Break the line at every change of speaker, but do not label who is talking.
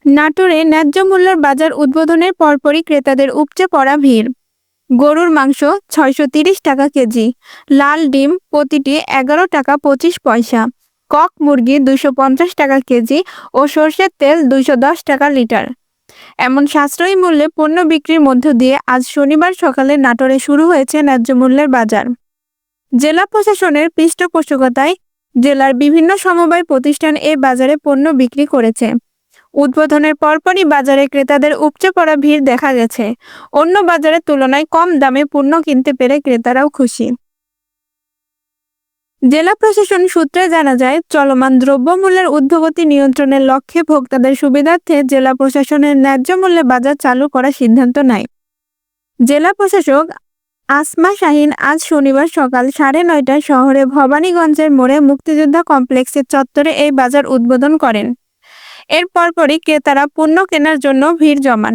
নাটোরে ন্যায্য মূল্যের বাজার উদ্বোধনের পরপরই ক্রেতাদের উপচে পড়া ভিড়। গরুর মাংস ৬৩০ টাকা কেজি, লাল ডিম প্রতিটি ১১ টাকা ২৫ পয়সা, কক মুরগি ২৫০ টাকা কেজি ও সরষের তেল ২১০ টাকা লিটার। এমন সাশ্রয়ী মূল্যে পণ্য বিক্রির মধ্য দিয়ে আজ শনিবার সকালে নাটোরে শুরু হয়েছে ন্যায্য মূল্যের বাজার। জেলা প্রশাসনের পৃষ্ঠপোষকতায় জেলার বিভিন্ন সমবায় প্রতিষ্ঠান এই বাজারে পণ্য বিক্রি করেছে। উদ্বোধনের পরপরই বাজারে ক্রেতাদের উপচে পড়া ভিড় দেখা গেছে। অন্য বাজারের তুলনায় কম দামে পণ্য কিনতে পেরে ক্রেতারাও খুশি। জেলা প্রশাসন সূত্রে জানা যায়, চলমান দ্রব্যমূল্যের ঊর্ধ্বগতি নিয়ন্ত্রণের লক্ষ্যে ভোক্তাদের সুবিধার্থে জেলা প্রশাসনের ন্যায্য মূল্যে বাজার চালু করার সিদ্ধান্ত নেয়। জেলা প্রশাসক আসমা শাহীন আজ শনিবার সকাল 9:30টায় শহরে ভবানীগঞ্জের মোড়ে মুক্তিযোদ্ধা কমপ্লেক্সের চত্বরে এই বাজার উদ্বোধন করেন। এর পরপরই ক্রেতারা পণ্য কেনার জন্য ভিড় জমান।